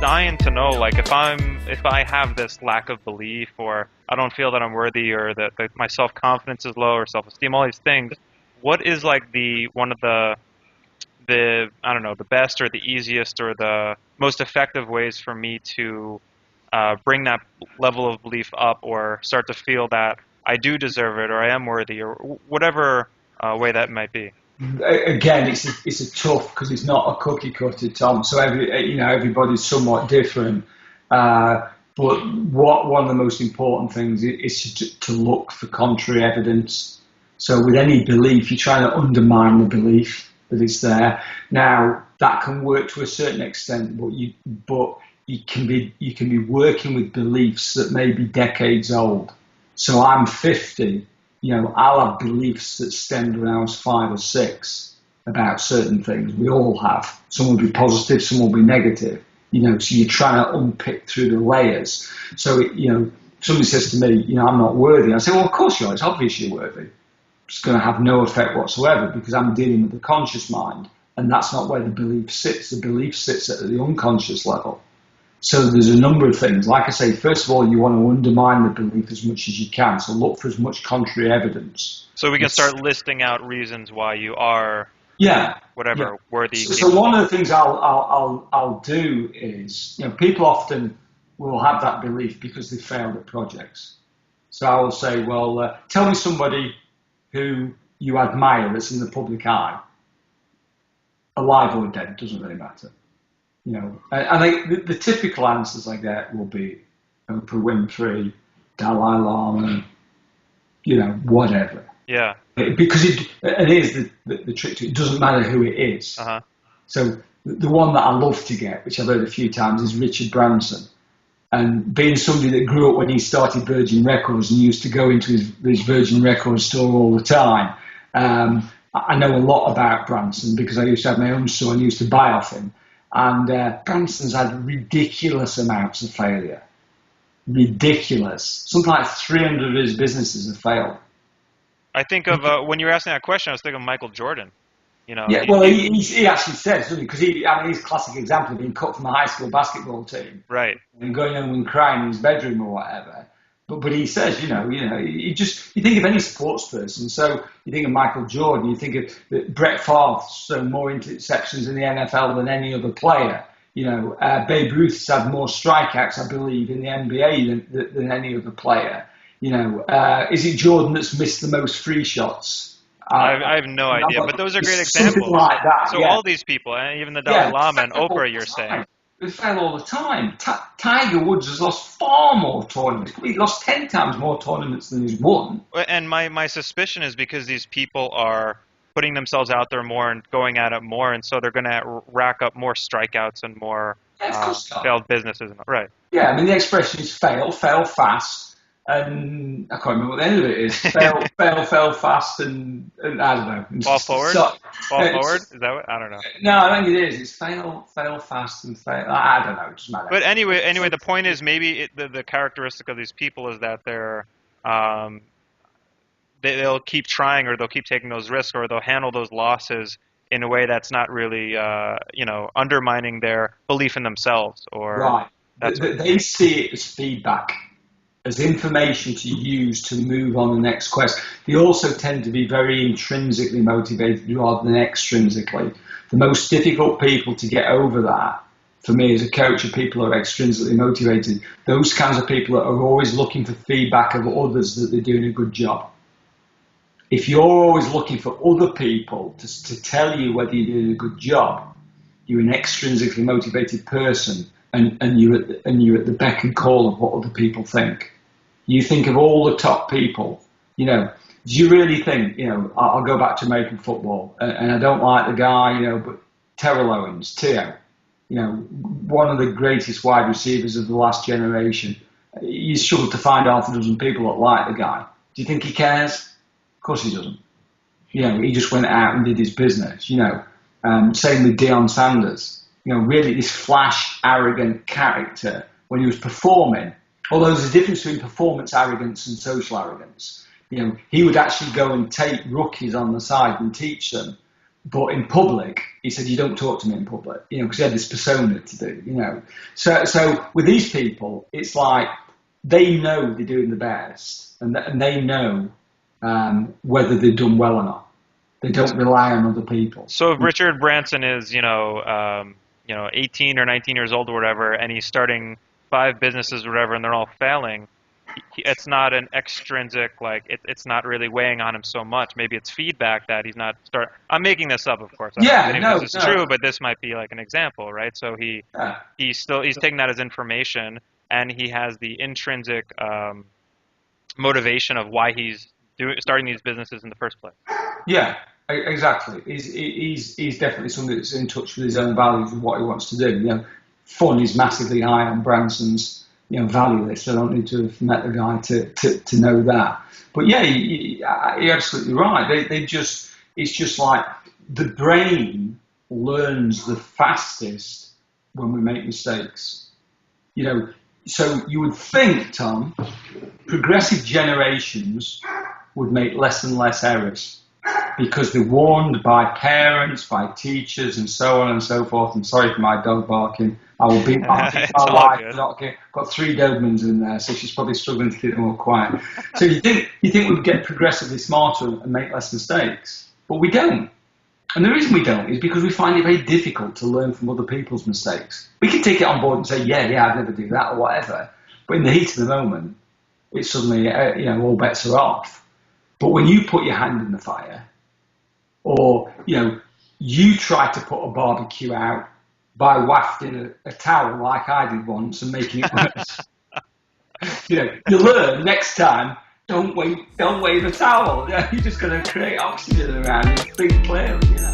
dying to know, like, if I have this lack of belief, or I don't feel that I'm worthy, or that my self-confidence is low, or self-esteem, all these things, what is like one of the I don't know, the best or the easiest or the most effective ways for me to bring that level of belief up, or start to feel that I do deserve it, or I am worthy, or whatever way that might be? Again, it's a tough, because it's not a cookie cutter, Tom. So everybody's somewhat different. But one of the most important things is to look for contrary evidence. So with any belief, you're trying to undermine the belief that it's there. Now that can work to a certain extent, but you can be working with beliefs that may be decades old. So I'm 50. I'll have beliefs that stemmed when I was 5 or 6 about certain things. We all have. Some will be positive, some will be negative. So you're trying to unpick through the layers. So, somebody says to me, I'm not worthy. I say, well, of course you are. It's obvious you're worthy. It's going to have no effect whatsoever, because I'm dealing with the conscious mind. And that's not where the belief sits. The belief sits at the unconscious level. So there's a number of things. Like I say, first of all, you want to undermine the belief as much as you can. So look for as much contrary evidence. So we can start listing out reasons why you are, worthy. So one of the things I'll do is, people often will have that belief because they failed at projects. So I will say, well, tell me somebody who you admire that's in the public eye, alive or dead, doesn't really matter. The typical answers I get will be Oprah Winfrey, Dalai Lama, whatever. Yeah. Because here's the trick to it. It doesn't matter who it is. Uh-huh. So the one that I love to get, which I've heard a few times, is Richard Branson. And being somebody that grew up when he started Virgin Records and used to go into his Virgin Records store all the time, I know a lot about Branson because I used to have my own store and used to buy off him. And Branson's had ridiculous amounts of failure. Ridiculous. Something like 300 of his businesses have failed. I think of, when you were asking that question, I was thinking of Michael Jordan. Yeah, well, he actually says, doesn't he? Because he's a classic example of being cut from a high school basketball team. Right. And going home and crying in his bedroom or whatever. But he says, you think of any sports person. So you think of Michael Jordan, you think of Brett Favre, so more interceptions in the NFL than any other player. Babe Ruth's had more strikeouts, I believe, in the NBA than any other player. Is it Jordan that's missed the most free shots? I have no idea, but those are great examples. Something like that. So all these people, and even the Dalai Lama and Oprah, you're saying. They fail all the time. Tiger Woods has lost far more tournaments. He lost 10 times more tournaments than he's won. And my suspicion is because these people are putting themselves out there more and going at it more, and so they're going to rack up more strikeouts and more failed businesses. Right. Yeah, I mean, the expression is fail fast. And I can't remember what the end of it is. Fail fast, and I don't know. Fall forward? Fall forward? Is that what? I don't know. No, I think it is. It's fail fast, and fail. I don't know. It doesn't matter. But anyway, the point is maybe the characteristic of these people is that they'll keep trying, or they'll keep taking those risks, or they'll handle those losses in a way that's not really, undermining their belief in themselves. Or right. They see it as feedback, as information to use to move on the next quest. They also tend to be very intrinsically motivated rather than extrinsically. The most difficult people to get over that, for me as a coach, are people who are extrinsically motivated. Those kinds of people are always looking for feedback of others that they're doing a good job. If you're always looking for other people to tell you whether you're doing a good job, you're an extrinsically motivated person. And you're at the beck and call of what other people think. You think of all the top people. Do you really think? I'll go back to American football, and I don't like the guy. But Terrell Owens, Tio, one of the greatest wide receivers of the last generation. You struggle to find half a dozen people that like the guy. Do you think he cares? Of course he doesn't. He just went out and did his business. Same with Deon Sanders. Really this flash, arrogant character when he was performing. Although there's a difference between performance arrogance and social arrogance. He would actually go and take rookies on the side and teach them. but in public, he said, you don't talk to me in public, because he had this persona to do. So with these people, it's like they know they're doing the best, and they know whether they've done well or not. They don't rely on other people. So if Richard Branson is, 18 or 19 years old or whatever, and he's starting 5 businesses or whatever, and they're all failing, it's not an extrinsic, it's not really weighing on him so much. Maybe it's feedback that he's not I'm making this up, of course. I don't know if this is true, but this might be like an example, right? So he's taking that as information, and he has the intrinsic motivation of why he's starting these businesses in the first place. Yeah, exactly. He's definitely somebody that's in touch with his own values and what he wants to do. Fun is massively high on Branson's value list. I don't need to have met the guy to know that. But yeah, you're absolutely right. It's just like the brain learns the fastest when we make mistakes. So you would think, Tom, progressive generations would make less and less errors because they're warned by parents, by teachers, and so on and so forth. I'm sorry for my dog barking. I will beat my wife. Got 3 Dobermans in there, so she's probably struggling to keep them all quiet. So you think we'd get progressively smarter and make less mistakes, but we don't. And the reason we don't is because we find it very difficult to learn from other people's mistakes. We can take it on board and say, yeah, I'd never do that or whatever. But in the heat of the moment, it's suddenly, all bets are off. But when you put your hand in the fire, or, you try to put a barbecue out by wafting a towel like I did once and making it worse, you learn next time, don't wave a towel. You're just going to create oxygen around and think clearly.